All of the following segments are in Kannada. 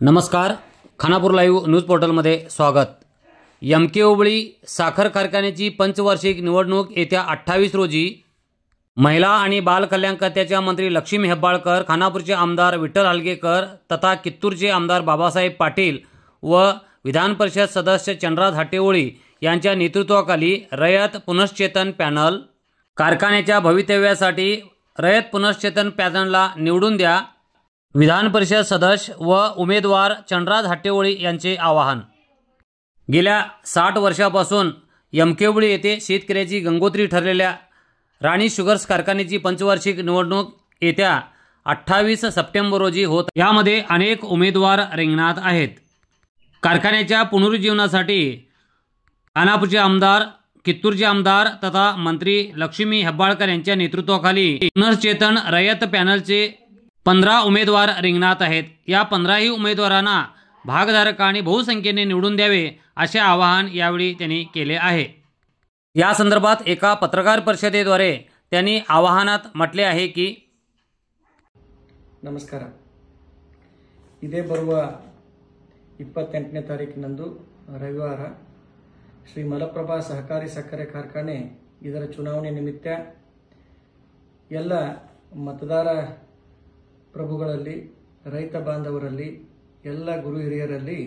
नमस्कार, खानापूर लाईव्ह न्यूज पोर्टलमध्ये स्वागत। एमके होबळी साखर कारखान्याची पंचवार्षिक निवडणूक येत्या 28 रोजी महिला आणि बाल कल्याण खात्याच्या मंत्री लक्ष्मी हेब्बाळकर, खानापूरचे आमदार विठ्ठल हलगेकर तथा कित्तूरचे आमदार बाबासाहेब पाटील व विधान परिषद सदस्य चंद्रराज हट्टेवळी यांच्या नेतृत्वाखाली रयत पुनश्चेतन पॅनल कारखान्याच्या भवितव्यासाठी रयत पुनश्चेतन पॅनलला निवडून द्या, विधान परिषद सदस्य व उमेदवार चंद्रराज हट्टेवळी यांचे आवाहन। गेल्या 60 वर्षापासून एमके येथे शेतकऱ्याची गंगोत्री ठरलेल्या राणी शुगर्स कारखान्याची पंचवार्षिक निवडणूक येत्या 28 सप्टेंबर रोजी होत। यामध्ये अनेक उमेदवार रिंगणात आहेत। कारखान्याच्या पुनरुज्जीवनासाठी खानापूरचे आमदार, कित्तूरचे आमदार तथा मंत्री लक्ष्मी हेब्बाळकर यांच्या नेतृत्वाखाली पुनश्चेतन रयत पॅनलचे 15 उमेदवार रिंगणात आहेत। या 15ही उमेदवारांना भागधारकांनी बहुसंख्येने निवडून द्यावे असे आवाहन यावेळी त्यांनी केले आहे। या संदर्भात एका पत्रकार परिषदेद्वारे त्यांनी आवाहनात म्हटले आहे की ನಮಸ್ಕಾರ। ಇದೇ ಬರುವ 28ನೇ ತಾರೀಕಿನಂದು ರವಿವಾರ ಶ್ರೀ ಮಲಪ್ರಭಾ ಸಹಕಾರಿ ಸಕ್ಕರೆ ಕಾರ್ಖಾನೆ ಇದರ ಚುನಾವಣೆ ನಿಮಿತ್ತ ಎಲ್ಲ ಮತದಾರ ಪ್ರಭುಗಳಲ್ಲಿ, ರೈತ ಬಾಂಧವರಲ್ಲಿ, ಎಲ್ಲ ಗುರು ಹಿರಿಯರಲ್ಲಿ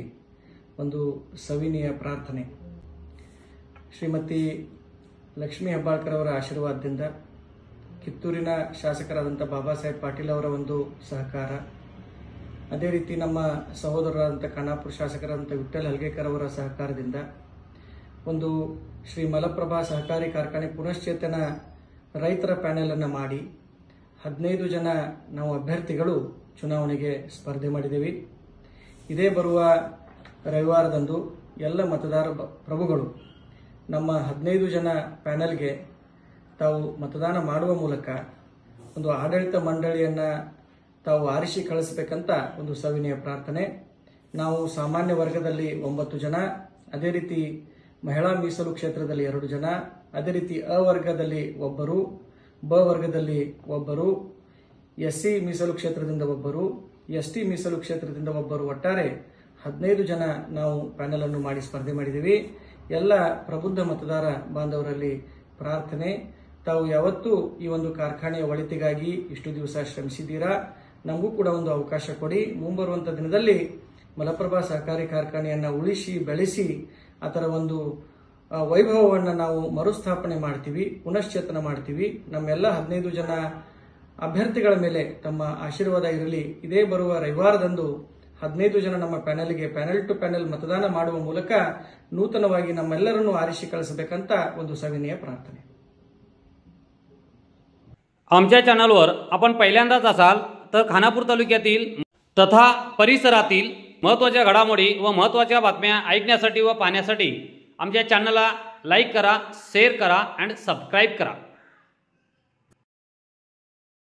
ಒಂದು ಸವಿನೀಯ ಪ್ರಾರ್ಥನೆ। ಶ್ರೀಮತಿ ಲಕ್ಷ್ಮೀ ಹೆಬ್ಬಾಳ್ಕರ್ ಅವರ ಆಶೀರ್ವಾದದಿಂದ, ಕಿತ್ತೂರಿನ ಶಾಸಕರಾದಂಥ ಬಾಬಾಸಾಹೇಬ್ ಪಾಟೀಲ್ ಅವರ ಒಂದು ಸಹಕಾರ, ಅದೇ ರೀತಿ ನಮ್ಮ ಸಹೋದರರಾದಂಥ ಖಾನಾಪುರ ಶಾಸಕರಾದಂಥ ವಿಠ್ಠಲ್ ಹಲಗೇಕರ್ ಅವರ ಸಹಕಾರದಿಂದ ಒಂದು ಶ್ರೀ ಮಲಪ್ರಭಾ ಸಹಕಾರಿ ಕಾರ್ಖಾನೆ ಪುನಶ್ಚೇತನ ರೈತರ ಪ್ಯಾನೆಲ್ ಅನ್ನು ಮಾಡಿ 15 ಜನ ನಾವು ಅಭ್ಯರ್ಥಿಗಳು ಚುನಾವಣೆಗೆ ಸ್ಪರ್ಧೆ ಮಾಡಿದ್ದೇವೆ। ಇದೇ ಬರುವ ರವಿವಾರದಂದು ಎಲ್ಲ ಮತದಾರ ಪ್ರಭುಗಳು ನಮ್ಮ 15 ಜನ ಪ್ಯಾನೆಲ್ಗೆ ತಾವು ಮತದಾನ ಮಾಡುವ ಮೂಲಕ ಒಂದು ಆಡಳಿತ ಮಂಡಳಿಯನ್ನು ತಾವು ಆರಿಸಿ ಕಳಿಸಬೇಕಂತ ಒಂದು ಸವಿನಯ ಪ್ರಾರ್ಥನೆ। ನಾವು ಸಾಮಾನ್ಯ ವರ್ಗದಲ್ಲಿ 9 ಜನ, ಅದೇ ರೀತಿ ಮಹಿಳಾ ಮೀಸಲು ಕ್ಷೇತ್ರದಲ್ಲಿ 2 ಜನ, ಅದೇ ರೀತಿ ಅ ವರ್ಗದಲ್ಲಿ ಒಬ್ಬರು, ಬ ವರ್ಗದಲ್ಲಿ ಒಬ್ಬರು, ಎಸ್ಸಿ ಮೀಸಲು ಕ್ಷೇತ್ರದಿಂದ ಒಬ್ಬರು, ಎಸ್ಟಿ ಮೀಸಲು ಕ್ಷೇತ್ರದಿಂದ ಒಬ್ಬರು, ಒಟ್ಟಾರೆ 15 ಜನ ನಾವು ಪ್ಯಾನೆಲ್ ಅನ್ನು ಮಾಡಿ ಸ್ಪರ್ಧೆ ಮಾಡಿದ್ದೀವಿ। ಎಲ್ಲ ಪ್ರಬುದ್ಧ ಮತದಾರ ಬಾಂಧವರಲ್ಲಿ ಪ್ರಾರ್ಥನೆ, ತಾವು ಯಾವತ್ತೂ ಈ ಒಂದು ಕಾರ್ಖಾನೆಯ ಒಳಿತಿಗಾಗಿ ಇಷ್ಟು ದಿವಸ ಶ್ರಮಿಸಿದ್ದೀರಾ, ನಮಗೂ ಕೂಡ ಒಂದು ಅವಕಾಶ ಕೊಡಿ। ಮುಂಬರುವಂಥ ದಿನದಲ್ಲಿ ಮಲಪ್ರಭಾ ಸಹಕಾರಿ ಕಾರ್ಖಾನೆಯನ್ನು ಉಳಿಸಿ ಬೆಳೆಸಿ ಅದರ ಒಂದು ವೈಭವವನ್ನು ನಾವು ಮರುಸ್ಥಾಪನೆ ಮಾಡ್ತೀವಿ, ಪುನಶ್ಚೇತನ ಮಾಡ್ತೀವಿ। ನಮ್ಮೆಲ್ಲ 15 ಜನ ಅಭ್ಯರ್ಥಿಗಳ ಮೇಲೆ ತಮ್ಮ ಆಶೀರ್ವಾದ ಇರಲಿ। ಇದೇ ಬರುವ ರವಿವಾರದಂದು 15 ಜನ ನಮ್ಮ ಪ್ಯಾನೆಲ್ಗೆ ಪ್ಯಾನೆಲ್ ಟು ಪ್ಯಾನೆಲ್ मतदान ಮಾಡುವ ಮೂಲಕ ನೂತನವಾಗಿ ನಮ್ಮೆಲ್ಲರನ್ನು ಆರಿಸಿ ಕಳಿಸಬೇಕಂತ ಒಂದು सविनय प्रार्थने। आमच्या चॅनलवर आपण पहिल्यांदाच असाल तर खानापूर तालुक्यातील तथा परिसरातील महत्त्वाच्या घडामोडी व महत्त्वाच्या बातम्या ऐकण्यासाठी व पाहण्यासाठी आमच्या चॅनलला लाईक करा, शेअर करा आणि सबस्क्राइब करा।